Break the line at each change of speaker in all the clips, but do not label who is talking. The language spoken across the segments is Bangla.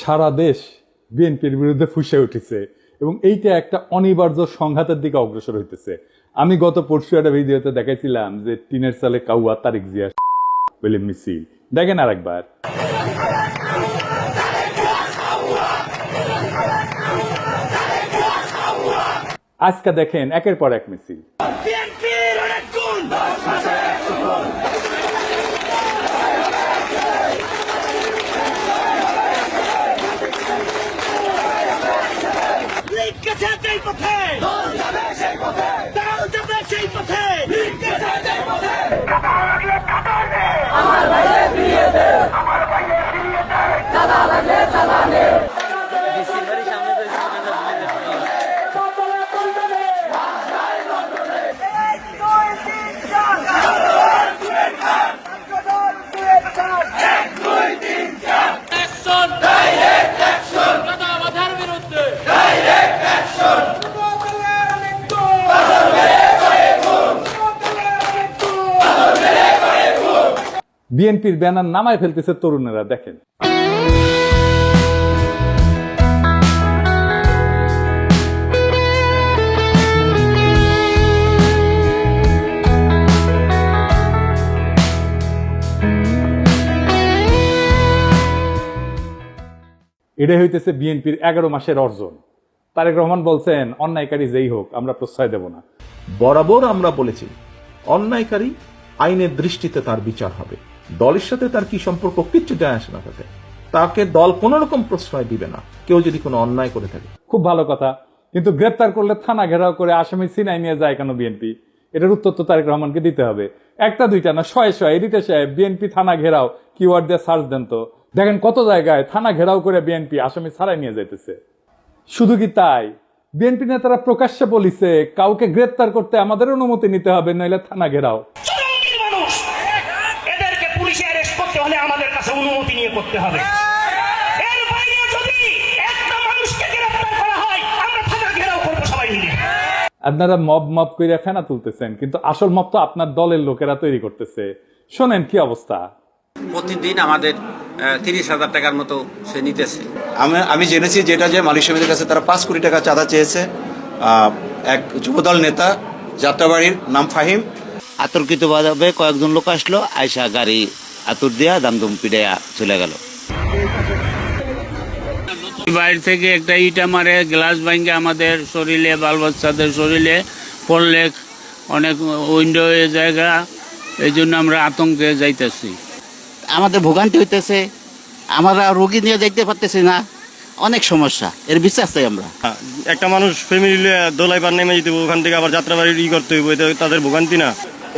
সারা দেশ বিএনপির বিরুদ্ধে ফুঁসে উঠেছে এবং এইটা একটা অনিবার্য সংঘাতের দিকে অগ্রসর হইতেছে। আমি গত পরশু একটা ভিডিওতে দেখাইছিলাম যে টিনের সালে কাউয়া তারিক জিয়া বলে মিছিল, দেখেন আরেকবার। আজকে দেখেন একের পর এক মিছিল। বিএনপির ব্যানার নামায় ফেলতেছে তরুণেরা, দেখেন। এটাই হইতেছে বিএনপির 11 মাসের অর্জন। তারেক রহমান বলছেন, অন্যায়কারী যেই হোক আমরা প্রশ্রয় দেব না।
বরাবর আমরা বলেছি অন্যায়কারী আইনের দৃষ্টিতে তার বিচার হবে। দলের সাথে তার কি সম্পর্ক কিচ্ছু যায় আসে না, তাকে দল কোন রকম প্রশ্রয় দিবে না কেউ যদি কোনো অন্যায় করে থাকে।
খুব ভালো কথা, কিন্তু গ্রেপ্তার করলে থানা ঘেরাও করে আসামি সিনাই নিয়ে যায় কেন বিএনপি? এটার উত্তর তো তারেক রহমানকে দিতে হবে। একটা দুইটা না, শয়ে শয়ে। এডিটর সাহেব, বিএনপি থানা ঘেরাও কিওয়ার্ড দিয়ে সার্চ দেন তো, দেখেন কত জায়গায় থানা ঘেরাও করে বিএনপি আসামি ছাড়াই নিয়ে যাইতেছে। শুধু কি তাই, বিএনপি নেতারা প্রকাশ্যে বলিছে কাউকে গ্রেপ্তার করতে আমাদের অনুমতি নিতে হবে, নইলে থানা ঘেরাও।
এদেরকে পুলিশে অ্যারেস্ট করতে হলে আমাদের কাছে অনুমতি নিয়ে করতে হবে। এর বাইরে যদি একটা মানুষকে গ্রেফতার করা হয় আমরা থানা ঘেরাও করব সবাই মিলে।
আপনারা মব কইরা ফেনা তুলতেছেন, কিন্তু আসল মব তো আপনার দলের লোকেরা তৈরি করতেছে। শোনেন কি অবস্থা।
প্রতিদিন আমাদের 30,000 টাকার মতো সে নিতেছে।
আমি জেনেছি যেটা যে মালিক সমিতির কাছে তারা 5 কোটি টাকা চাঁদা চেয়েছে। এক যুবদল নেতা যাত্রাবাড়ির নাম ফাহিম,
আতর্কিতভাবে কয়েকজন লোক আসলো, আয়সা গাড়ি আতুর দিয়া দামদম পিড়াইয়া চলে গেল।
বাইরে থেকে একটা ইটা মারে, গ্লাস ভাঙ্গে আমাদের শরীরে, বাল বাচ্চাদের শরীরে পড়লে অনেক উইন্ডো জায়গা, এই জন্য আমরা আতঙ্কে যাইতেছি।
আমাদের ভোগান্তি হইতেছে, আমরা রোগী নিয়ে যাইতে পারতেছি না, অনেক সমস্যা। এর বিশ্বাস চাই আমরা।
একটা মানুষ ফ্যামিলি দোলাইবার নেমে যেতে ওখান থেকে আবার যাত্রাবাড়ি করতে হইব, তাদের ভোগান্তি না।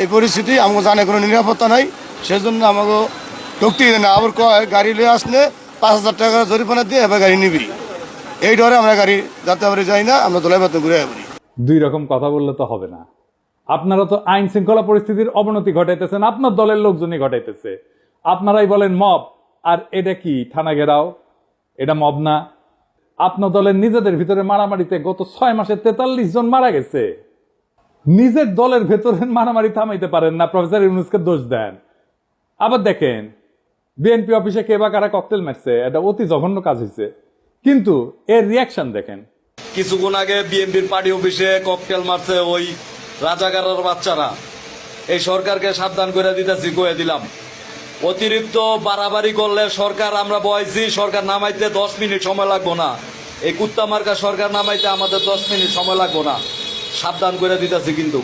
এই পরিস্থিতি আমাকে জানে কোনো নিরাপত্তা নাই, সেজন্য আমাকে ঢুকতে না। আবার কয় গাড়ি লিয়ে আসলে 5,000 টাকা জরিমানা দিয়ে এবার গাড়ি নিবি। এই ডরে আমরা গাড়ি যাত্রাবাড়ি যাই না, আমরা দোলাইবার ঘুরে আসবি।
দুই রকম কথা বললে তো হবে না। আপনারা তো আইন শৃঙ্খলা পরিস্থিতির অবনতি ঘটাইতেছেন, আপনার দলের লোকজনই ঘটাইতেছে। আপনারাই বলেন মব, আর এটা কি থানা ঘেরাও? এটা মব না। আপনার দলের নিজেদের ভিতরে মারামারিতে গত 6 মাসে 43 জন মারা গেছে। নিজের দলের ভেতরে মারামারি থামাইতে পারেন না, প্রফেসর ইউনূসকে দোষ দেন। আবার দেখেন বিএনপি অফিসে কে বা কারা ককটেল মারছে, এটা অতি জঘন্য কাজ হয়েছে, কিন্তু এর রিয়াকশন দেখেন।
কিছুক্ষণ আগে বিএনপির পার্টি অফিসে ককটেল মারছে ওই রাজাকারের বাচ্চারা। এই সরকারকে সাবধান করে দিতেছি, কয়ে দিলাম অতিরিক্ত বাড়াবাড়ি করলে সরকার আমরা বয়সি, সরকার নামাইতে 10 মিনিট সময় লাগবো না। এই কুত্তা মার্কা সরকার নামাইতে আমাদের 10 মিনিট সময় লাগবো না, সাবধান করে দিতেছি। কিন্তু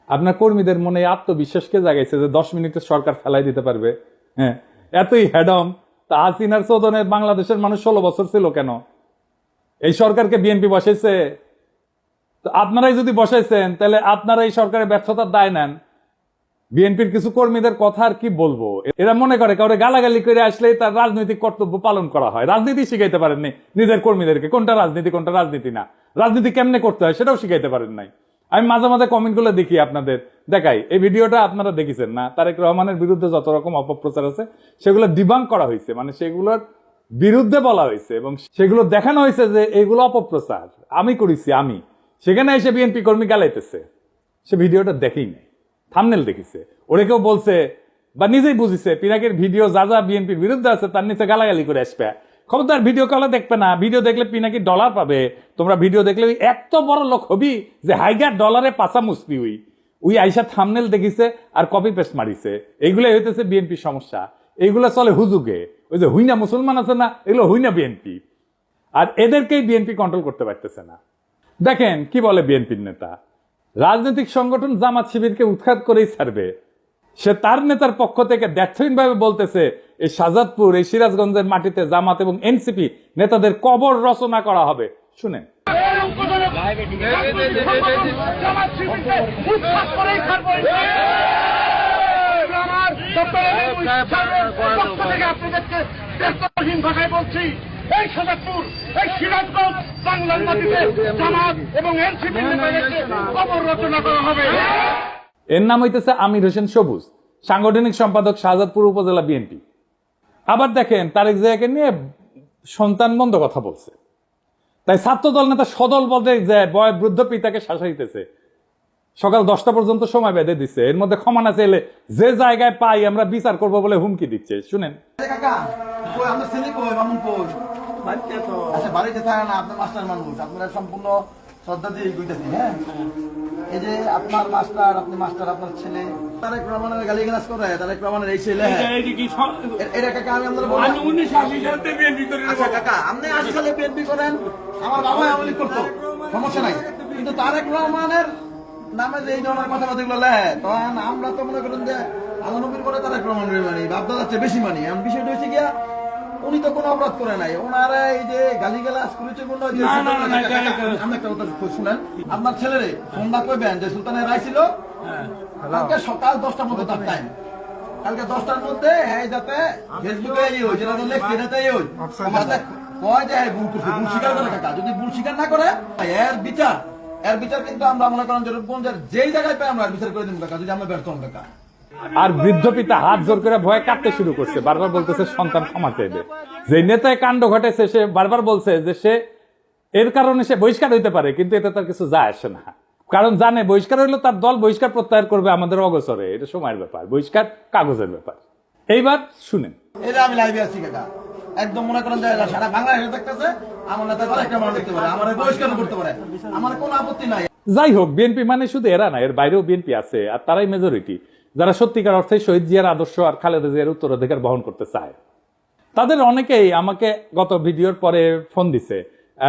আপনার কর্মীদের মনে আত্মবিশ্বাসকে জাগাইছে যে 10 মিনিটে সরকার ফেলাই দিতে পারবে। হ্যাঁ, এতই হেডম। তা হাসিনার চোদনে বাংলাদেশের মানুষ 16 বছর ছিল কেন? এই সরকারকে বিএনপি বসাইছে। তো আপনারাই যদি বসাইছেন, তাহলে আপনারা এই সরকারের ব্যর্থতার দায় নেন। বিএনপির কিছু কর্মীদের কথা আর কি বলবো, এরা মনে করে কাউরে গালাগালি করে আসলেই তার রাজনৈতিক কর্তব্য পালন করা হয়। রাজনীতি শিখাইতে পারেননি নিজের কর্মীদেরকে, কোনটা রাজনীতি কোনটা রাজনীতি না, রাজনীতি কেমনে করতে হয় সেটাও শিখাইতে পারেন নাই। আমি মাঝে মাঝে কমেন্ট গুলো দেখি, আপনাদের দেখাই। এই ভিডিওটা আপনারা দেখেছেন না? তারেক রহমানের বিরুদ্ধে যত রকম অপপ্রচার আছে সেগুলো ডিবাঙ্ক করা হয়েছে, মানে সেগুলোর বিরুদ্ধে বলা হয়েছে এবং সেগুলো দেখানো হয়েছে যে এগুলো অপপ্রচার আমি করেছি। আমি সেখানে এসে বিএনপি কর্মী গালাইতেছে, সে ভিডিওটা দেখেই নাই, থাম্বনেল দেখিছে। ওরে কেউ বলছে বা নিজেই বুঝিছে পিনাকের ভিডিও যা যা বিএনপির বিরুদ্ধে আছে তার নিচে গালাগালি করে আসবে, খবরদার ভিডিও কলে দেখবে না, ভিডিও দেখলে পিনাকি ডলার পাবে। তোমরা ভিডিও দেখলে ওই এত বড় লোক হবি যে হাইগার ডলারে পাশা মুসবি ওই আইসা থামনেল দেখিছে আর কপি পেস্ট মারিছে। এইগুলাই হইতেছে বিএনপির সমস্যা। এইগুলা চলে হুজুগে। ওই যে হুইনা মুসলমান আছে না, এগুলো হুইনা বিএনপি। আর এদেরকেই বিএনপি কন্ট্রোল করতে পারতেছে না। দেখেন কি বলে বিএনপির নেতা, রাজনৈতিক সংগঠন জামাত শিবিরকে উৎখাত করেই ছাড়বে। সে তার নেতার পক্ষ থেকে ব্যর্থহীনভাবে বলতেছে এই শাহজাদপুর, এই সিরাজগঞ্জের মাটিতে জামাত এবং এনসিপি নেতাদের কবর রচনা করা হবে। শুনেন,
এই শাহজাদপুর, এই সিরাজগঞ্জ, বাংলার মাটিতে জামাত এবং এনসিপি নেতাদেরকে কবর রচনা করা হবে।
এর নাম হইতেছে আমির হোসেন সবুজ, সাংগঠনিক সম্পাদক শাহজাদপুর উপজেলা বিএনপি। আবার দেখেন তারেক জিয়াকে নিয়ে সন্তান বন্ধ কথা বলছে, তাই ছাত্রদল নেতা সদল বলতে যায় বয় বৃদ্ধ পিতাকে শাসাইতেছে। সকাল 10টা পর্যন্ত সময় বেঁধে দিচ্ছে, এর মধ্যে ক্ষমা না চাইলে যে জায়গায় পাই আমরা বিচার করব বলে হুমকি দিচ্ছে। শুনেন,
বাড়িতে থাকে না, আপনার মাস্টার মানুষ, আপনারা সম্পূর্ণ শ্রদ্ধা দিয়ে গইতেছি। হ্যাঁ, এই যে আপনার মাস্টার, আপনি মাস্টার, আপনার ছেলে তারেক রহমানের গালিগালাজ করে, তারেক রহমানের এই ছেলে, এটা কাকা আমি আপনারা বললাম। আচ্ছা কাকা, আপনি 80 সালে বিএনপি করেন, আমার বাবা আওয়ামী লীগ করতো, সমস্যা নাই, কিন্তু তারেক রহমানের নামে যে এই ধরনের কথাবার্তা গুলো লেখে, তখন আমরা তো মনে করেন যে আল্লাহ নবীর করে তারেক রহমানের মানি, বাপদাদার চেয়ে বেশি মানি। এখন বিষয়টা হচ্ছে গিয়া উনি তো কোনো অপরাধ করে নাই, ওনারা এই যে গালিগালাজ করেছে বললো যে আমি একটা কথা শুনেন, আপনার ছেলেরে ফোন না করবেন যে সুলতানের রায় ছিল কালকে সকাল 10টার মধ্যে তার টাইম, কালকে 10টার মধ্যে হ্যাঁ যাতে ফেসবুকে যেটা লেখছে এটাতে কয় যে ভুল করছে, ভুল স্বীকার করে কাকা, যদি ভুল স্বীকার না করে এর বিচার কিন্তু আমরা মনে করেন যেই জায়গায় পাই আমরা বিচার করে দিব কাকা, যদি আমরা ব্যর্থ হন কাকা।
আর বৃদ্ধ পিতা হাত জোর করে ভয়ে কাঁদতে শুরু করছে, বারবার বলতেছে সন্তান ক্ষমা চাইবে। যে নেতায় কাণ্ড ঘটেছে সে বারবার বলছে যে সে এর কারণে সে বহিষ্কার হইতে পারে, কিন্তু এতে তার কিছু যায় আসে না, কারণ জানে বহিষ্কার হইলে তার দল বহিষ্কার প্রত্যাহার করবে আমাদের অগোচরে। এটা সময়ের ব্যাপার, বহিষ্কার কাগজের ব্যাপার। এইবার শুনেন,
এটা আমি লাইভে আছি কাকা, একদম মনে করেন যে সারা বাংলাদেশে দেখতেছে আমার নেতা একটা মানুষ দেখতে পারে, আমার বহিষ্কার করতে পারে, আমার কোনো আপত্তি নাই।
যাই হোক, বিএনপি মানে শুধু এরা না, এর বাইরেও বিএনপি আছে, আর তারাই মেজরিটি যারা সত্যিকার অর্থে শহীদ জিয়ার আদর্শ আর খালেদা জিয়ার উত্তরাধিকার বহন করতে চায়। তাদের অনেকেই আমাকে গত ভিডিওর পরে ফোন দিছে,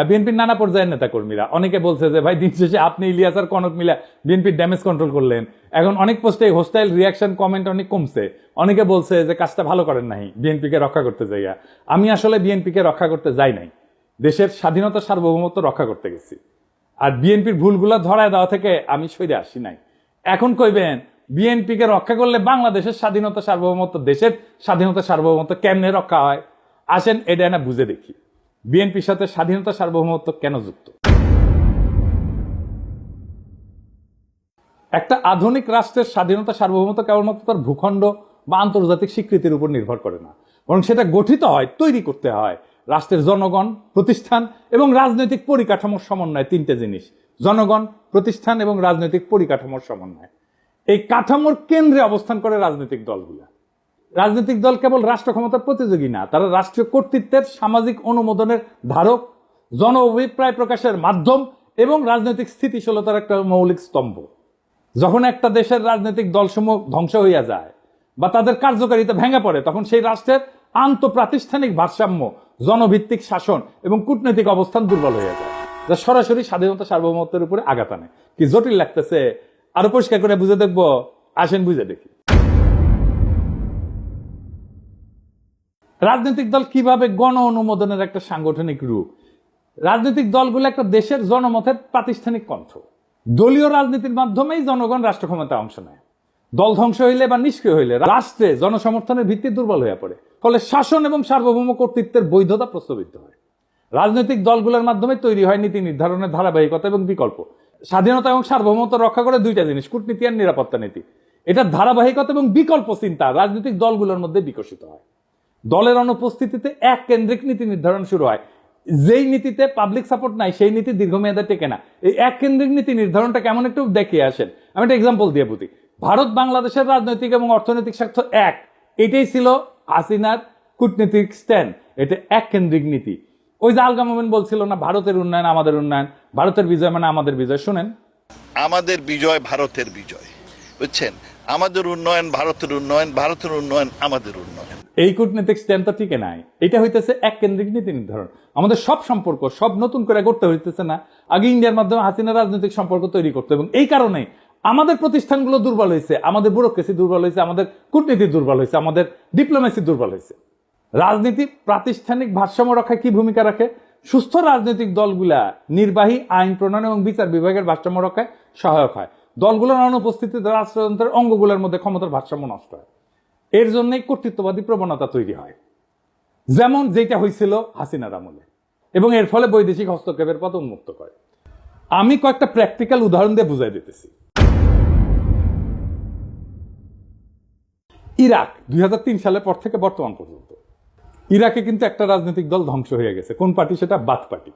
বিএনপির নানা পর্যায়ের নেতা কর্মীরা। অনেকে বলছে যে ভাই দিন শেষে আপনি ইলিয়াস আর কনক মিলা বিএনপির ড্যামেজ কন্ট্রোল করলেন, এখন অনেক পোস্টে হোস্টাইল রিয়াকশন কমেন্ট অনেক কমছে। অনেকে বলছে যে কাজটা ভালো করেন নাই, বিএনপিকে রক্ষা করতে যাইয়া। আমি আসলে বিএনপিকে রক্ষা করতে যাই নাই, দেশের স্বাধীনতা সার্বভৌমত্ব রক্ষা করতে গেছি। আর বিএনপির ভুলগুলো ধরায় দেওয়া থেকে আমি সরে আসি নাই। এখন কইবেন বিএনপিকে রক্ষা করলে বাংলাদেশের স্বাধীনতা সার্বভৌমত্ব, দেশের স্বাধীনতা সার্বভৌমত্ব কেমনে রক্ষা হয়? আসেন এটা না বুঝে দেখি বিএনপির সাথে স্বাধীনতা সার্বভৌমত্ব কেন যুক্ত। একটা আধুনিক রাষ্ট্রের স্বাধীনতা সার্বভৌমত্ব কেবলমাত্র তার ভূখণ্ড বা আন্তর্জাতিক স্বীকৃতির উপর নির্ভর করে না, বরং সেটা গঠিত হয়, তৈরি করতে হয় রাষ্ট্রের জনগণ, প্রতিষ্ঠান এবং রাজনৈতিক পরিকাঠামোর সমন্বয়। তিনটে জিনিস, জনগণ, প্রতিষ্ঠান এবং রাজনৈতিক পরিকাঠামোর সমন্বয়। এই কাঠামোর কেন্দ্রে অবস্থান করে রাজনৈতিক দলগুলা। রাজনৈতিক দল কেবল রাষ্ট্র ক্ষমতার প্রতিযোগী না, তারা রাষ্ট্রীয় কর্তৃত্বের সামাজিক অনুমোদনের ধারক, জন অভিপ্রায় প্রকাশের মাধ্যম এবং রাজনৈতিক স্থিতিশীলতার একটা মৌলিক স্তম্ভ। যখন একটা দেশের রাজনৈতিক দলসমূহ ধ্বংস হইয়া যায় বা তাদের কার্যকারিতা ভেঙে পড়ে, তখন সেই রাষ্ট্রের আন্তঃপ্রাতিষ্ঠানিক ভারসাম্য, জনভিত্তিক শাসন এবং কূটনৈতিক অবস্থান দুর্বল হয়ে যায়, যা সরাসরি স্বাধীনতা সার্বভৌমত্বের উপরে আঘাত আনে। কি জটিল লাগতেছে? আরো পরিষ্কার করে বুঝে দেখবো, আসেন বুঝে দেখি। রাজনৈতিক দল কিভাবে গণ অনুমোদনের একটা সাংগঠনিক রূপ। রাজনৈতিক দলগুলো একটা দেশের জনমতের প্রাতিষ্ঠানিক কণ্ঠ। দলীয় রাজনীতির মাধ্যমেই জনগণ রাষ্ট্র ক্ষমতায় অংশ নেয়। দল ধ্বংস হইলে বা নিষ্ক্রিয় হইলে রাষ্ট্রে জনসমর্থনের ভিত্তি দুর্বল হয়ে পড়ে, ফলে শাসন এবং সার্বভৌম কর্তৃত্বের বৈধতা প্রস্তাবিত হয়। রাজনৈতিক দলগুলোর মাধ্যমে তৈরি হয় নীতি নির্ধারণের ধারাবাহিকতা এবং বিকল্প। স্বাধীনতা এবং সার্বভৌমত্ব রক্ষা করে দুইটা জিনিস, কূটনীতি আর নিরাপত্তা নীতি। এটা ধারাবাহিকতা এবং বিকল্প চিন্তা রাজনৈতিক দলগুলোর মধ্যে বিকশিত হয়। দলের অনুপস্থিতিতে এক কেন্দ্রিক নীতি নির্ধারণ শুরু হয়। যেই নীতিতে পাবলিক সাপোর্ট নাই সেই নীতি দীর্ঘমেয়াদে টেকে না। এই এক কেন্দ্রিক নীতি নির্ধারণটা কেমন একটু দেখিয়ে আসেন। আমি একটা এক্সাম্পল দিয়ে বুঝি। ভারত বাংলাদেশের রাজনৈতিক এবং অর্থনৈতিক স্বার্থ এক, এটাই ছিল হাসিনার কূটনীতিক স্ট্যান্ড, এটা এক কেন্দ্রিক নীতি। ওই যে আলগা মোমেন বলছিল না, ভারতের উন্নয়ন আমাদের উন্নয়ন, ভারতের বিজয় মানে আমাদের বিজয়। শুনেন,
আমাদের বিজয় ভারতের বিজয়, বুঝছেন? আমাদের উন্নয়ন ভারতের উন্নয়ন, ভারতের উন্নয়ন আমাদের উন্নয়ন।
এই কূটনীতিক স্ট্যান্ড তো ঠিক নাই। এটা হইতেছে এক কেন্দ্রিক নীতি নির্ধারণ। আমাদের সব সম্পর্ক সব নতুন করে করতে হইতেছে না, আগে ইন্ডিয়ার মাধ্যমে হাসিনা রাজনৈতিক সম্পর্ক তৈরি করতে, এবং এই কারণে আমাদের প্রতিষ্ঠানগুলো দুর্বল হয়েছে, আমাদের ব্যুরোক্রেসি দুর্বল হয়েছে, আমাদের কূটনীতি দুর্বল হয়েছে, আমাদের ডিপ্লোমেসি দুর্বল হয়েছে। রাজনীতি প্রাতিষ্ঠানিক ভারসাম্য রক্ষায় কি ভূমিকা রাখে? সুস্থ রাজনৈতিক দলগুলা নির্বাহী, আইন প্রণয়ন এবং বিচার বিভাগের ভারসাম্য রক্ষায় সহায়ক হয়। দলগুলোর অনুপস্থিতিতে রাষ্ট্রযন্ত্রের অঙ্গগুলোর মধ্যে ক্ষমতার ভারসাম্য নষ্ট হয়। এর জন্যই কর্তৃত্ববাদী প্রবণতা তৈরি হয়, যেমন যেটা হয়েছিল হাসিনার আমলে, এবং এর ফলে বৈদেশিক হস্তক্ষেপের পথ উন্মুক্ত করে। আমি কয়েকটা প্র্যাকটিক্যাল উদাহরণ দিয়ে বুঝাই দিতেছি। ইরাক 2003 সালের পর থেকে বর্তমান পর্যন্ত ইরাকে কিন্তু একটা রাজনৈতিক দল ধ্বংস হয়ে গেছে। কোন পার্টি? সেটা বাথ পার্টি।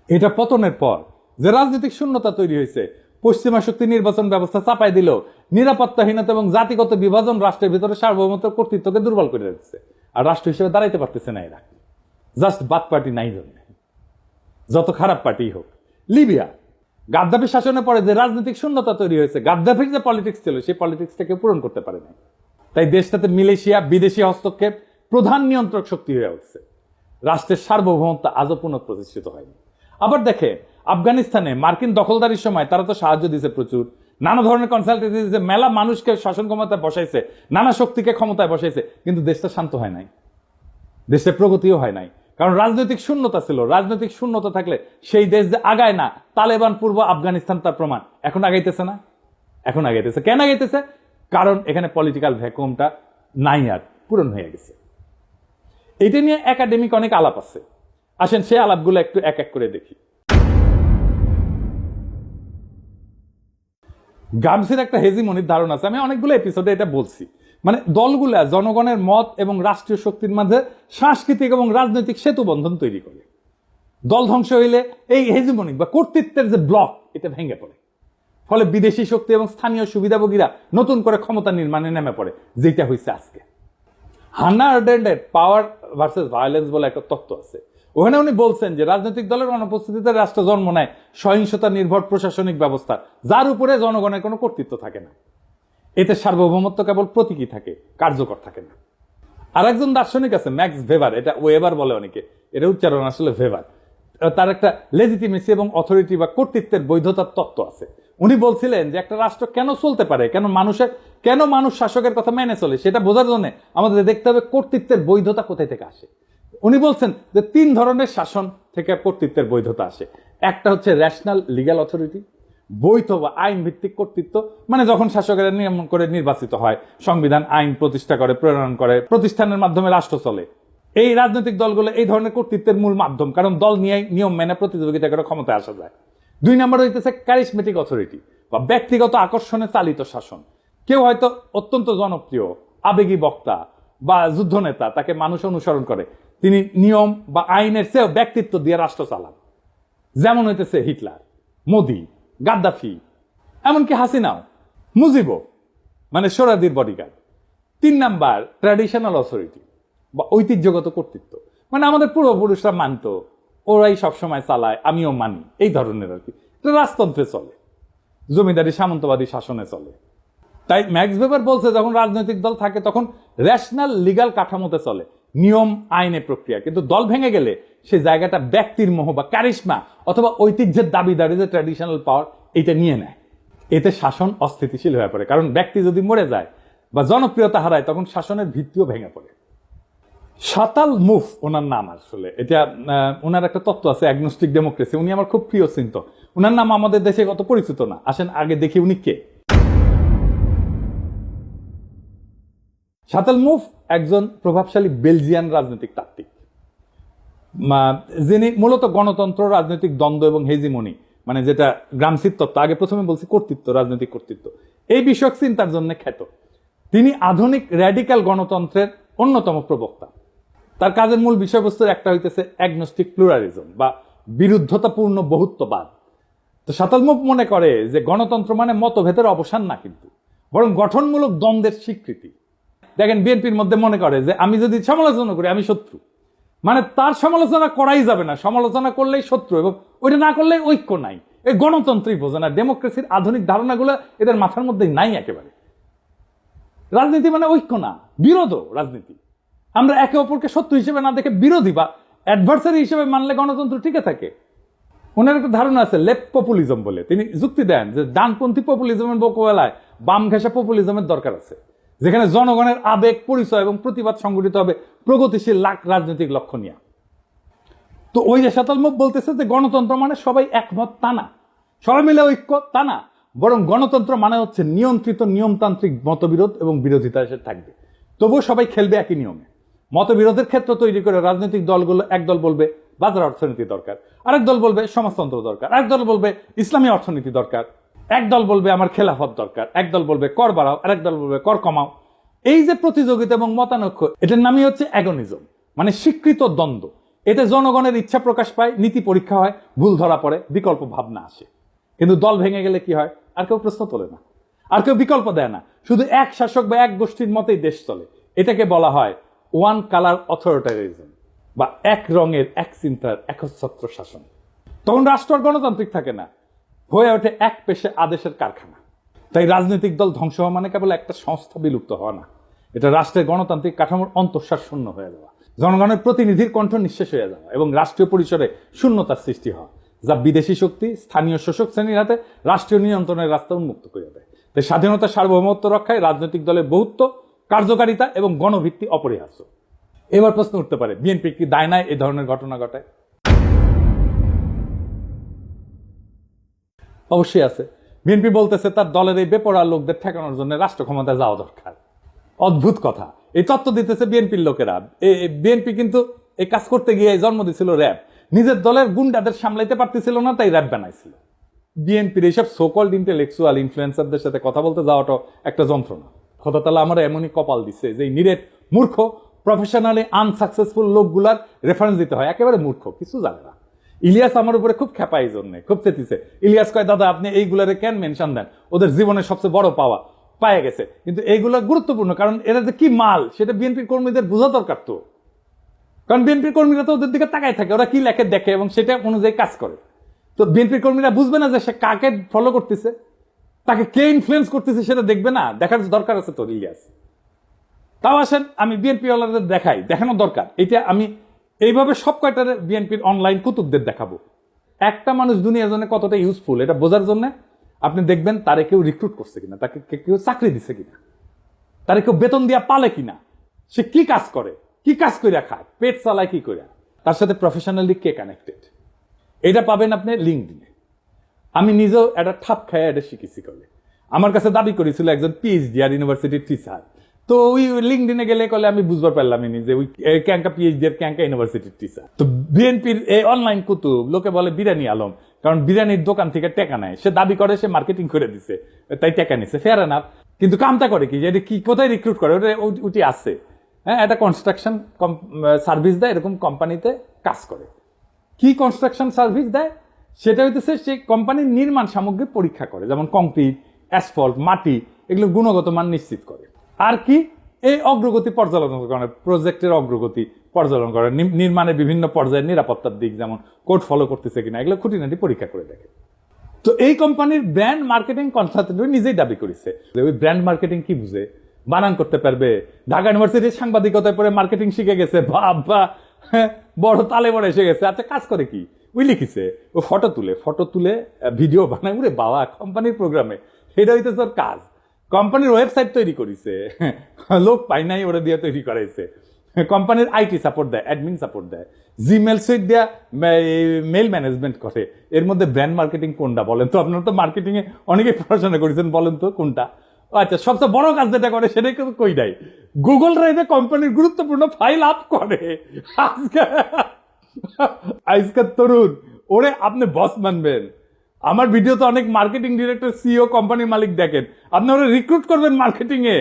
এটা পতনের পর যে রাজনৈতিক শূন্যতা তৈরি হয়েছে, পশ্চিমা শক্তি নির্বাচন ব্যবস্থা চাপাই দিল, নিরাপত্তাহীনতা এবং জাতিগত বিভাজন রাষ্ট্রের ভিতরে সার্বভৌমত্ব কর্তৃত্বকে দুর্বল করে দিচ্ছে, আর রাষ্ট্র হিসেবে দাঁড়াইতে পারতেছে না ইরাক। জাস্ট বাথ পার্টি নাই জন্য, যত খারাপ পার্টি হোক। লিবিয়া গাদ্দাফি শাসনের পরে যে রাজনৈতিক শূন্যতা তৈরি হয়েছে, গাদ্দাফির যে পলিটিক্স ছিল সেই পলিটিক্সটাকে পূরণ করতে পারে না। তাই দেশটাতে মিলেশিয়া, বিদেশি হস্তক্ষেপ প্রধান নিয়ন্ত্রক শক্তি হয়ে উঠছে। রাষ্ট্রের সার্বভৌমত্ব আজও পুনঃপ্রতিষ্ঠিত হয়নি। আবার দেখে আফগানিস্তানে মার্কিন দখলদারির সময় তারা তো সাহায্য দিয়েছে প্রচুর, নানা ধরনের কনসালটেন্সি দিয়েছে, মেলা মানুষকে শাসন ক্ষমতায় বসাইছে, নানা শক্তিকে ক্ষমতায় বসাইছে, কিন্তু দেশটা শান্ত হয় নাই, দেশে প্রগতিও হয় নাই, কারণ রাজনৈতিক শূন্যতা ছিল। রাজনৈতিক শূন্যতা থাকলে সেই দেশ যে আগায় না, তালেবান পূর্ব আফগানিস্তান তার প্রমাণ। এখন আগাইতেছে না, এখন আগাইতেছে। কেন আগাইতেছে? কারণ এখানে পলিটিক্যাল ভ্যাকুয়ামটা নাই, আর পূরণ হয়ে গেছে। এটা নিয়ে একাডেমিক অনেক আলাপ আছে, আসেন সেই আলাপগুলো একটু এক এক করে দেখি। গামসির একটা হেজিমনির ধারণা আছে, আমি অনেকগুলো এপিসোডে এটা বলছি। মানে দলগুলা জনগণের মত এবং রাষ্ট্রীয় শক্তির মাঝে সাংস্কৃতিক এবং রাজনৈতিক সেতু বন্ধন তৈরি করে। দল ধ্বংস হইলে এই হেজিমনিক বা কর্তৃত্বের যে ব্লক, এটা ভেঙে পড়ে। ফলে বিদেশি শক্তি এবং স্থানীয় সুবিধাভোগীরা নতুন করে ক্ষমতা নির্মাণে নেমে পড়ে, যেটা হয়েছে আজকে। হান্না আরেন্ডের পাওয়ার ভার্সেস ভায়োলেন্স বলে একটা তত্ত্ব আছে। ওখানে উনি বলছেন যে রাজনৈতিক দলের অনুপস্থিতিতে রাষ্ট্র জন্ম নেয় সহিংসতা নির্ভর প্রশাসনিক ব্যবস্থা, যার উপরে জনগণের কোনো কর্তৃত্ব থাকে না। এতে সার্বভৌমত্ব কেবল প্রতীকী থাকে, কার্যকর থাকে না। আর একজন দার্শনিক আছে ম্যাক্স ভেবার, এটা ওয়েবার বলে অনেকে, এটা উচ্চারণ আসলে ভেবার। তার একটা লেজিটিমেসি এবং অথরিটি বা কর্তৃত্বের বৈধতার তত্ত্ব আছে। উনি বলছিলেন যে একটা রাষ্ট্র কেন চলতে পারে, কেন মানুষ শাসকের কথা মেনে চলে, সেটা বোঝার জন্য আমাদের দেখতে হবে কর্তৃত্বের বৈধতা কোথায় থেকে আসে। উনি বলছেন যে 3 ধরনের শাসন থেকে কর্তৃত্বের বৈধতা আসে। একটা হচ্ছে ন্যাশনাল লিগ্যাল অথরিটি, বৈধ বা আইন ভিত্তিক কর্তৃত্ব, মানে যখন শাসকেরা নিয়ম করে নির্বাচিত হয়, সংবিধান আইন প্রতিষ্ঠা করে, প্রণয়ন করে, প্রতিষ্ঠানের মাধ্যমে রাষ্ট্র চলে। এই রাজনৈতিক দলগুলো এই ধরনের কর্তৃত্বের মূল মাধ্যম, কারণ দল নিয়ে নিয়ম মেনে প্রতিযোগিতা করে ক্ষমতায় আসা যায়। 2 নম্বর হইতেছে ক্যারিসমেটিক অথরিটি বা ব্যক্তিগত আকর্ষণে চালিত শাসন। কেউ হয়তো অত্যন্ত জনপ্রিয়, আবেগী বক্তা বা যুদ্ধনেতা, তাকে মানুষ অনুসরণ করে, তিনি নিয়ম বা আইনের চেয়েও ব্যক্তিত্ব দিয়ে রাষ্ট্র চালান। যেমন হইতেছে হিটলার, মোদি, গাদ্দাফি, এমনকি হাসিনাও, মুজিবও, মানে সোহরাওয়ার্দীর বডিগার্ড। 3 নাম্বার ট্র্যাডিশনাল অথরিটি বা ঐতিহ্যগত কর্তৃত্ব, মানে আমাদের পূর্বপুরুষরা মানত, ওরাই সবসময় চালায়, আমিও মানি, এই ধরনের আর কি। রাজতন্ত্রে চলে, জমিদারি সামন্তবাদী শাসনে চলে। তাই ম্যাক্স ভেবার বলছে যখন রাজনৈতিক দল থাকে তখন র্যাশনাল লিগ্যাল কাঠামোতে চলে, নিয়ম আইনের প্রক্রিয়া। কিন্তু দল ভেঙে গেলে সেই জায়গাটা ব্যক্তির মোহ বা ক্যারিশমা অথবা ঐতিহ্যের দাবিদারি, যে ট্র্যাডিশনাল পাওয়ার, এটা নিয়ে নেয়। এতে শাসন অস্থিতিশীল হয়ে পড়ে, কারণ ব্যক্তি যদি মরে যায় বা জনপ্রিয়তা হারায় তখন শাসনের ভিত্তিও ভেঙে পড়ে। শাতাল মুফ ওনার নাম, আসলে এটা ওনার একটা তত্ত্ব আছে অ্যাগনস্টিক ডেমোক্রেসি। উনি আমার খুব প্রিয় চিন্তক। ওনার নাম আমাদের দেশে কত পরিচিত না, আসেন আগে দেখি উনি কে। শাতাল মুফ একজন প্রভাবশালী বেলজিয়ান রাজনৈতিক তাত্ত্বিক, যিনি মূলত গণতন্ত্র, রাজনৈতিক দ্বন্দ্ব এবং হেজিমনি, মানে যেটা গ্রামসির তত্ত্ব, আগে প্রথমে বলছি কর্তৃত্ব, রাজনৈতিক কর্তৃত্ব, এই বিষয়ক চিন্তার জন্য খ্যাত। তিনি আধুনিক র্যাডিক্যাল গণতন্ত্রের অন্যতম প্রবক্তা। তার কাজের মূল বিষয়বস্তুর একটা হইতেছে অ্যাগনস্টিক প্লুরালিজম বা বিরুদ্ধতাপূর্ণ বহুত্ববাদ। তো শাতাল মুফ মনে করে যে গণতন্ত্র মানে মতভেদের অবসান না, কিন্তু বরং গঠনমূলক দ্বন্দ্বের স্বীকৃতি। দেখেন বিএনপির মধ্যে মনে করে যে আমি যদি সমালোচনা করি আমি শত্রু, মানে তার সমালোচনা করাই যাবে না, সমালোচনা করলেই শত্রু, এবং ওইটা না করলে ঐক্য নাই। এই গণতন্ত্রই বোঝে না, ডেমোক্রেসির আধুনিক ধারণাগুলো এদের মাথার মধ্যে নাই একেবারে। রাজনীতি মানে ঐক্য না, বিরোধ রাজনীতি। আমরা একে অপরকে শত্রু হিসেবে না দেখে বিরোধী বা অ্যাডভার্সারি হিসেবে মানলে গণতন্ত্র টিকে থাকে। ওনার একটা ধারণা আছে লেফট পপুলিজম বলে, তিনি যুক্তি দেন যে ডানপন্থী পপুলিজমের মোকাবেলায় বাম ঘেঁষা পপুলিজমের দরকার আছে, যেখানে জনগণের আবেগ, পরিচয় এবং প্রতিবাদ সংগঠিত হবে প্রগতিশীল রাজনৈতিক লক্ষ্য নিয়ে। তো ওই যে শতালমুখ বলতেছে যে গণতন্ত্র মানে সবাই একমত তা না, সবাই মিলে ঐক্য তা না, বরং গণতন্ত্র মানে হচ্ছে নিয়ন্ত্রিত নিয়মতান্ত্রিক মতবিরোধ এবং বিরোধিতা এসে থাকবে, তবুও সবাই খেলবে একই নিয়মে। মতবিরোধের ক্ষেত্র তৈরি করে রাজনৈতিক দলগুলো, এক দল বলবে বাজার অর্থনীতি দরকার, আরেক দল বলবে সমাজতন্ত্র দরকার, আরেক দল বলবে ইসলামী অর্থনীতি দরকার, এক দল বলবে আমার খেলাফত দরকার, এক দল বলবে কর বাড়াও, আরেক দল বলবে কর কমাও। এই যে প্রতিযোগিতা এবং মতানৈক্য, এটার নামই হচ্ছে অ্যাগনিজম, মানে স্বীকৃত দ্বন্দ্ব। এতে জনগণের ইচ্ছা প্রকাশ পায়, নীতি পরীক্ষা হয়, ভুল ধরা পড়ে, বিকল্প ভাবনা আসে। কিন্তু দল ভেঙে গেলে কি হয়? আর কেউ প্রশ্ন তোলে না, আর কেউ বিকল্প দেয় না, শুধু এক শাসক বা এক গোষ্ঠীর মতেই দেশ চলে। এটাকে বলা হয় ওয়ান কালার অথরিটারিজম, বা এক রঙের এক চিন্তার একচ্ছত্র শাসন। তখন রাষ্ট্র আর গণতান্ত্রিক থাকে না, হয়ে ওঠে এক পেশে আদেশের কারখানা। তাই রাজনৈতিক দল ধ্বংস হওয়া মানে কেবল একটা সংস্থা বিলুপ্ত হওয়া না, এটা রাষ্ট্রের গণতান্ত্রিক কাঠামোর অন্তঃসার শূন্য হয়ে যাওয়া, জনগণের প্রতিনিধির কণ্ঠ নিঃশেষ হয়ে যাওয়া এবং রাষ্ট্রীয় পরিসরে শূন্যতার সৃষ্টি হওয়া, যা বিদেশি শক্তি স্থানীয় শোষক শ্রেণীর হাতে রাষ্ট্রীয় নিয়ন্ত্রণের রাস্তা উন্মুক্ত করে দেয়। তাই স্বাধীনতা, সার্বভৌমত্ব রক্ষায় রাজনৈতিক দলের বহুত্ব, কার্যকারিতা এবং গণভিত্তি অপরিহার্য। এবার প্রশ্ন উঠতে পারে, বিএনপি কি দায় নাই এই ধরনের ঘটনা ঘটায়? অবশ্যই আছে। বিএনপি বলতেছে তার দলের এই বেপরোয়া লোকদের ঠেকানোর জন্য রাষ্ট্র ক্ষমতায় যাওয়া দরকার। অদ্ভুত কথা, এই তত্ত্ব দিতেছে বিএনপির লোকেরা। বিএনপি কিন্তু এই কাজ করতে গিয়ে জন্ম দিছিল র্যাব, নিজের দলের গুন্ডাদের সামলাইতে পারতেছিল না, তাই র্যাব বানাইছিল। বিএনপির এইসব সোকল্ড ইন্টেলেকচুয়াল ইনফ্লুয়েন্সারদের সাথে কথা বলতে যাওয়াটাও একটা যন্ত্রণা। খোদা তাআলা আমার এমনই কপাল দিচ্ছে যে নিরেট মূর্খ, প্রফেশনালি আনসাকসেসফুল লোকগুলার রেফারেন্স দিতে হয়, একেবারে মূর্খ, কিছু জানে না। ইলিয়াস আমার উপরে খুব খেপা, এই জন্য খুব চেতিছে। ইলিয়াস কয়, দাদা আপনি এইগুলারে কেন মেনশন দেন? ওদের জীবনের সবচেয়ে বড় পাওয়া পায়ে গেছে, কিন্তু এইগুলো গুরুত্বপূর্ণ, কারণ এরা যে কি মাল সেটা বিএনপির কর্মীদের বোঝা দরকার। তো কারণ বিএনপির কর্মীরা তো ওদের দিকে তাকায় থাকে, ওরা কি লেখে দেখে এবং সেটা অনুযায়ী কাজ করে। তো বিএনপির কর্মীরা বুঝবে না যে সে কাকে ফলো করতেছে, তাকে কে ইনফ্লুয়েন্স করতেছে, সেটা দেখবে না, দেখার দরকার আছে তো ইলিয়াস। তাও আসেন আমি বিএনপি ওয়ালাদের দেখাই, দেখানো দরকার। এটা আমি এইভাবে সব কয়টার বিএনপির অনলাইন কুতুবদের দেখাবো। একটা মানুষ দুনিয়ার জন্য কতটা ইউজফুল এটা বোঝার জন্য আপনি দেখবেন তারে কেউ রিক্রুট করছে কিনা, তাকে কেউ চাকরি দিচ্ছে কিনা, তারে কেউ বেতন দিয়া পালে কিনা, সে কি কাজ করে, কি কাজ করে খায়, পেট চালায় কি করে, তার সাথে প্রফেশনালি কে কানেক্টেড, এটা পাবেন আপনি লিঙ্কডইনে। আমি নিজেও একটা ঠাপ খায় এটা শিখেছি। করলে আমার কাছে দাবি করেছিল একজন পিএইচডি আর ইউনিভার্সিটির টিচার, তো ওই লিঙ্কডইনে গেলে কলে আমি বুঝবার পারলাম যে ওই ক্যাঙ্কা পিএইচডি আর ক্যাঙ্কা ইউনিভার্সিটির টিচার। তো বিএনপির এই অনলাইন কুতুব লোকে বলে বিরিয়ানি আলম, কারণ বিরিয়ানির দোকান থেকে টেকা নেয়, সে দাবি করে সে মার্কেটিং করে দিছে তাই টেকা নিছে, ফেয়ার এনাফ। কিন্তু কামটা করে কি, যে কি কোথায় রিক্রুট করে, ওটা উঠি আছে। হ্যাঁ, একটা কনস্ট্রাকশন সার্ভিস দেয়, এরকম কোম্পানিতে কাজ করে। কি কনস্ট্রাকশন সার্ভিস দেয় সেটা হইতেছে সেই কোম্পানির নির্মাণ সামগ্রী পরীক্ষা করে, যেমন কংক্রিট, অ্যাসফল্ট, মাটি, এগুলোর গুণগত মান নিশ্চিত করে। আর কি, এই অগ্রগতি পর্যালোচনা করে, প্রজেক্টের অগ্রগতি পর্যালোচনা করে, নির্মাণের বিভিন্ন পর্যায়ের নিরাপত্তার দিক, যেমন কোড ফলো করতেছে কিনা, এগুলো খুঁটিনাটি পরীক্ষা করে দেখে। তো এই কোম্পানির ব্র্যান্ড মার্কেটিং কনসালটেন্ট নিজেই দাবি করেছে যে ওই ব্র্যান্ড মার্কেটিং কি বুঝে, বানান করতে পারবে, ঢাকা ইউনিভার্সিটির সাংবাদিকতায় পড়ে মার্কেটিং শিখে গেছে, বাবা বড় তালে বড় এসে গেছে। আচ্ছা, কাজ করে কি, ওই লিখিছে ও ফটো তুলে ভিডিও বানায়, উরে বাবা, কোম্পানির প্রোগ্রামে, এটা হইতেছে ওর কাজ। কোম্পানির ওয়েবসাইট তৈরি করেছে, লোক পাই নাই, ওরা দিয়ে তৈরি করাইছে। কোম্পানির আইটি সাপোর্ট দেয়, অ্যাডমিন সাপোর্ট দেয়, জিমেল সুইট দেয়া মেল ম্যানেজমেন্ট করে। এর মধ্যে ব্র্যান্ড মার্কেটিং কোনটা বলেন তো? আপনারা তো মার্কেটিং এ অনেকে পড়াশোনা করেছেন, বলেন তো কোনটা? আচ্ছা, সবচেয়ে বড় কাজ যেটা করে সেটাই কিন্তু কই নাই, গুগল ড্রাইভে কোম্পানির গুরুত্বপূর্ণ ফাইল আপ করে। আজকের তরুণ ওরে আপনি বস মানবেন? আমার ভিডিও তো অনেক মার্কেটিং ডিরেক্টর, সিইও, কোম্পানির মালিক দেখেন, আপনি ওরা রিক্রুট করবেন মার্কেটিং এ,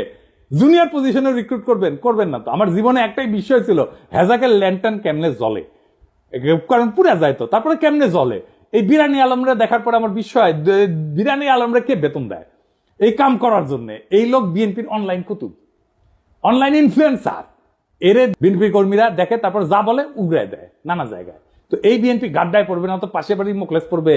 জুনিয়র পজিশনে রিক্রুট করবেন না তো। আমার জীবনে একটাই বিষয় ছিল, হ্যাজাকের ল্যান্টার্ন কেমনে জ্বলে, কারণ পুরা যায় তো, তারপরে কেমনে জ্বলে। এই বিরানি আলমরা দেখার পর আমার বিষয়, বিরানি আলমরা কে বেতন দেয় এই কাম করার জন্য? এই লোক বিএনপির অনলাইন কুতুব। Online influencer. এর বিএনপি কর্মীরা দেখে, তারপর যা বলে উগড়ায় দেয় নানা জায়গায়। তো এই বিএনপি গাড্ডায় পড়বে না, তো পাশে বাড়ি মুখলেস পড়বে।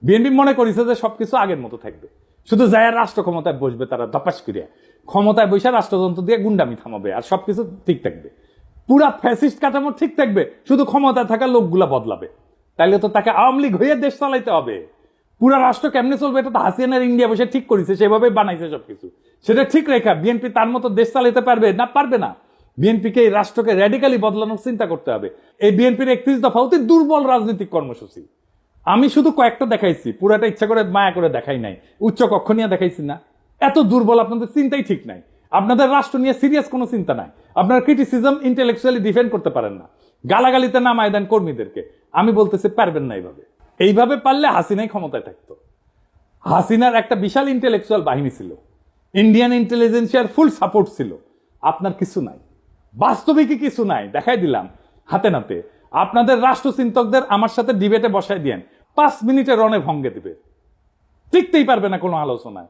বিএনপি মনে করেছে যে সবকিছু আগের মতো থাকবে, শুধু যায় রাষ্ট্র ক্ষমতায় বসবে তারা ধপাস করিয়া, ক্ষমতায় বসে রাষ্ট্রযন্ত্র দিয়ে গুন্ডামি থামাবে, আর সবকিছু ঠিক থাকবে, পুরা ফ্যাসিস্ট কাঠামো ঠিক থাকবে, শুধু ক্ষমতায় থাকা লোকগুলা বদলাবে। তাইলে তো তাকে আওয়ামী লীগ হয়ে দেশ চালাইতে হবে। পুরা রাষ্ট্র কেমনে চলবে এটা তো হাসিনার ইন্ডিয়া বসে ঠিক করেছে, সেভাবে বানাইছে সবকিছু। সেটা ঠিক রেখা বিএনপি তার মতো দেশ চালাইতে পারবে না? পারবে না। বিএনপিকে এই রাষ্ট্রকে র্যাডিক্যালি বদলানোর চিন্তা করতে হবে। এই বিএনপির 31 দফা অতি দুর্বল রাজনৈতিক কর্মসূচি। আমি শুধু কয়েকটা দেখাইছি, পুরাটা ইচ্ছা করে মায়া করে দেখাই নাই। উচ্চ কক্ষ নিয়ে দেখাইছি না? এত দুর্বল, আপনাদের চিন্তাই ঠিক নাই। আপনাদের রাষ্ট্র নিয়ে সিরিয়াস কোনো চিন্তা নাই। আপনারা ক্রিটিসিজম ইন্টেলেকচুয়ালি ডিফেন্ড করতে পারেন না, গালাগালিতে নামায় দেন কর্মীদেরকে। আমি বলতেছি পারবেন না এইভাবে। এইভাবে পারলে হাসিনাই ক্ষমতায় থাকতো। হাসিনার একটা বিশাল ইন্টেলেকচুয়াল বাহিনী ছিল, ইন্ডিয়ান ইন্টেলিজেন্সিয়ার ফুল সাপোর্ট ছিল। আপনার কিছু নাই, বাস্তবিকই কিছু নাই। দেখাই দিলাম হাতে নাতে। আপনাদের রাষ্ট্রচিন্তকদের আমার সাথে ডিবেটে বসায় দিয়েন, 5 মিনিটে রণে ভঙ্গে দিবে, টিকতেই পারবে না কোনো আলোচনায়।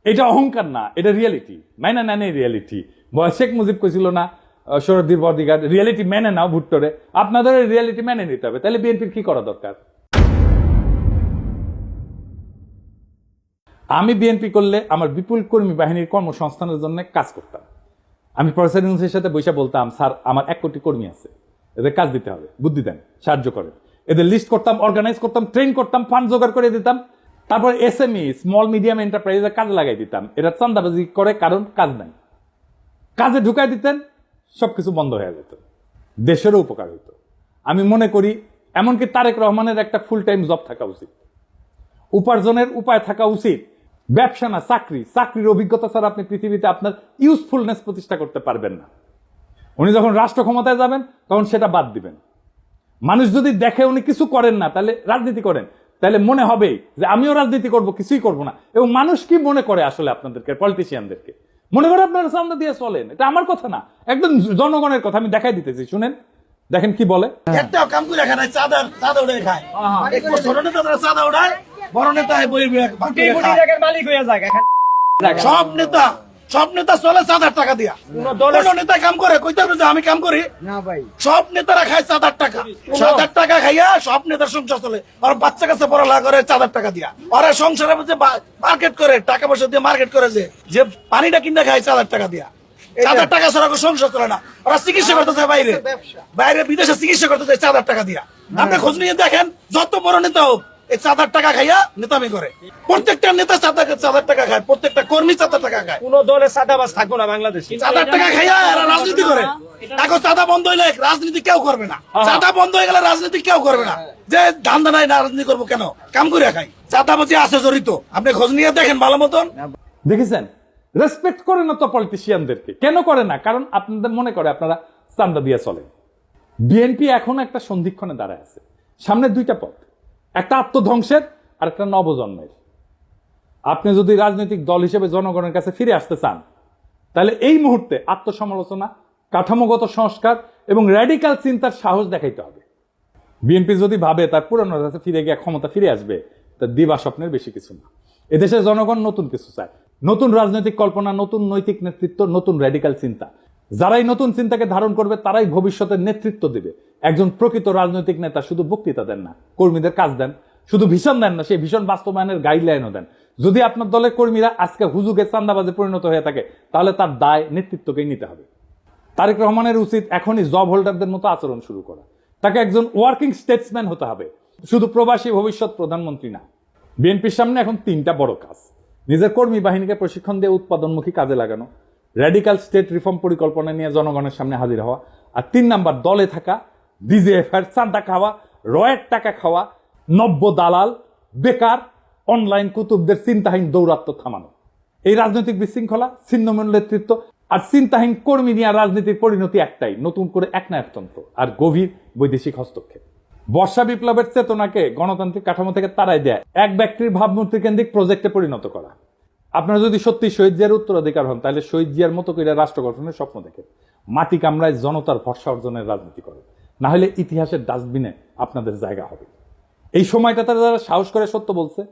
এটা অহংকার না, এটা রিয়েলিটি। মাইনা নেন এই রিয়েলিটি। শেখ মুজিব কইছিল না শরদ্দীর বদিগার, রিয়েলিটি মেনে নাও ভুট্টোরে। আপনাদের রিয়েলিটি মেনে নিতে হবে। তাহলে বিএনপির কি করা দরকার? আমি বিএনপি করলে আমার বিপুল কর্মী বাহিনীর কর্মসংস্থানের জন্য কাজ করতাম। আমি প্রফেসর ইউনূসের সাথে বসে বলতাম, স্যার আমার 1 কোটি কর্মী আছে, এদের কাজ দিতে হবে, বুদ্ধি দেন, সাহায্য করেন। এদের লিস্ট করতাম, অর্গানাইজ করতাম, ট্রেন করতাম, ফান্ড জোগাড় করে দিতাম। তারপর এসএমই স্মল মিডিয়াম এন্টারপ্রাইজে কাজে লাগাই দিতাম। এরা চান্দাবাজি করে, কারণ কাজ নাই। কাজে ঢুকাই দিতেন, সবকিছু বন্ধ হয়ে যেত, দেশেরও উপকার হইতো। আমি মনে করি এমনকি তারেক রহমানের একটা ফুল টাইম জব থাকা উচিত, উপার্জনের উপায় থাকা উচিত। ব্যবসা না, চাকরি। চাকরির অভিজ্ঞতা ছাড়া আপনি পৃথিবীতে আপনার ইউজফুলনেস প্রতিষ্ঠা করতে পারবেন না। উনি যখন রাষ্ট্র ক্ষমতায় যাবেন তখন সেটা বাদ দিবেন। মানুষ যদি দেখে উনি কিছু করেন না, তাহলে রাজনীতি করেন, তাহলে মনে হবে যে আমিও রাজনীতি করব, কিছুই করব না। এবং মানুষ কি মনে করে আসলে আপনাদেরকে, পলিটিশিয়ানদেরকে মনে করে আপনারা চান্দা দিয়ে চলেন। এটা আমার কথা না, একদম জনগণের কথা। আমি দেখাই দিতেছি, শুনেন, দেখেন কি বলে।
একটা কাম করে খায়, চাঁদা উড়ে খায়। ছোট নেতা চাঁদা উড়ায়, বড় নেতা
মালিক হয়ে যায়।
সব নেতা চলে 7,000 টাকা দিয়া। কোন নেতা কাম করে কইতে হবে যে আমি কাম করি না ভাই? সব নেতারা খায় 7,000 টাকা। 7,000 টাকা খাইয়া সব নেতার সংসার চলে। আর বাচ্চা কাছে পড়ালেখা করে 7,000 টাকা দিয়া। ওরা সংসারের মধ্যে মার্কেট করে, টাকা পয়সা দিয়ে মার্কেট করে, যে পানিটা কিনে খায় 7,000 টাকা দিয়া। 7,000 টাকা ছাড়া সংসার চলে না। ওরা চিকিৎসা করতে চায় বাইরে বিদেশে চিকিৎসা করতে চায় 7,000 টাকা দিয়া। আপনি খোঁজ নিয়ে দেখেন, যত বড় নেতা হোক এই 7,000 টাকা খাইয়া নেতামি করে। প্রত্যেকটা নেতা 7,000 টাকা খায়, প্রত্যেকটা কর্মী 7,000 টাকা খায়।
কোন দলে সাদাবাজ থাকবো না বাংলাদেশে।
7,000 টাকা খাইয়া এরা রাজনীতি করে। এখন চাঁদা বন্ধ হইলে রাজনীতি কেউ করবে না। চাঁদা বন্ধ হয়ে গেলে রাজনীতি কেউ করবে না। যে ধান্দা নাই, রাজনীতি করবো কেন? কাম করে খাই। চাঁদাবাজি আছে জড়িত, আপনি খোঁজ নিয়ে দেখেন ভালো মতন।
দেখেছেন, রেসপেক্ট করে না তো পলিটিশিয়ানদেরকে। কেন করে না? কারণ আপনাদের মনে করে আপনারা চান্দা দিয়ে চলেন। বিএনপি এখন একটা সন্ধিক্ষণে দাঁড়ায় আছে। সামনে 2টা পথ, একটা আত্মধ্বংসের আর একটা নবজন্মের। আপনি যদি রাজনৈতিক দল হিসেবে জনগণের কাছে ফিরে আসতে চান, তাহলে এই মুহূর্তে আত্মসমালোচনা, কাঠামোগত সংস্কার এবং র্যাডিক্যাল চিন্তার সাহস দেখাইতে হবে। বিএনপি যদি ভাবে তার পুরনো কাছে ফিরে গিয়ে ক্ষমতা ফিরে আসবে, তার দিবা স্বপ্নের বেশি কিছু না। এদেশের জনগণ নতুন কিছু চায়, নতুন রাজনৈতিক কল্পনা, নতুন নৈতিক নেতৃত্ব, নতুন র্যাডিক্যাল চিন্তা। যারাই নতুন চিন্তাকে ধারণ করবে তারাই ভবিষ্যতের নেতৃত্ব দেবে। একজন প্রকৃত রাজনৈতিক নেতা শুধু বক্তৃতা দেন না, কর্মীদের কাজ দেন। শুধু ভিশন দেন না, সেই ভিশন বাস্তবায়নের গাইডলাইনও দেন। যদি আপনার দলের কর্মীরা আজকে হুজুগে চান্দাবাজে পরিণত হয়ে থাকে, তাহলে তার দায় নেতৃত্বকেই নিতে হবে। তারেক রহমানের উচিত এখনই জব হোল্ডারদের মতো আচরণ শুরু করা। তাকে একজন ওয়ার্কিং স্টেটসম্যান হতে হবে, শুধু প্রবাসী ভবিষ্যৎ প্রধানমন্ত্রী না। বিএনপির সামনে এখন 3টা বড় কাজ: নিজের কর্মী বাহিনীকে প্রশিক্ষণ দিয়ে উৎপাদনমুখী কাজে লাগানো, র্যাডিক্যাল স্টেট রিফর্ম পরিকল্পনা নিয়ে জনগণের সামনে হাজির হওয়া, আর 3 নাম্বার দলে থাকা ডিজিএফআর চাঁদা খাওয়া, রয়ের টাকা খাওয়া, নব্য দালাল, বেকার, অনলাইন কুতুবদের চিন্তাহীন দৌরাত্ম থামানো। এই রাজনৈতিক বিশৃঙ্খলা, ছিন্নমূল নেতৃত্ব আর চিন্তাহীন কর্মী নিয়ে রাজনীতির পরিণতি একটাই, নতুন করে একনায়কতন্ত্র আর গভীর বৈদেশিক হস্তক্ষেপ। বর্ষা বিপ্লবের চেতনাকে গণতান্ত্রিক কাঠামো থেকে তাড়াই দেয় এক ব্যক্তির ভাবমূর্তি কেন্দ্রিক প্রজেক্টে পরিণত করা। আপনারা যদি সত্যি শহীদ জিয়ার উত্তরাধিকার হন, তাহলে শহীদ জিয়ার মতো করে রাষ্ট্র গঠনের স্বপ্ন দেখেন, মাটি কামড়ায় জনতার ভরসা অর্জনের রাজনীতি করেন। না হলে ইতিহাসের ডাস্টবিনে আপনাদের জায়গা হবে। এই সময়টা তারা যারা সাহস করে সত্য বলছে,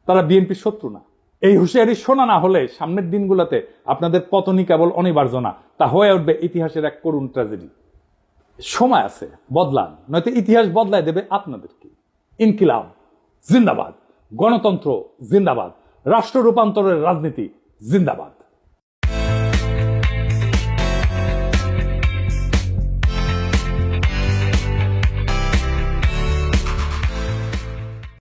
তারা বিএনপির শত্রু না। এই হুঁশিয়ারি শোনা না হলে সামনের দিনগুলোতে আপনাদের পতনই কেবল অনিবার্য না, তা হয়ে উঠবে ইতিহাসের এক করুণ ট্র্যাজেডি। সময় আছে, বদলান, নয়তো ইতিহাস বদলায় দেবে আপনাদেরকে। ইনকিলাব জিন্দাবাদ, গণতন্ত্র জিন্দাবাদ, রাষ্ট্র রূপান্তরের রাজনীতি জিন্দাবাদ।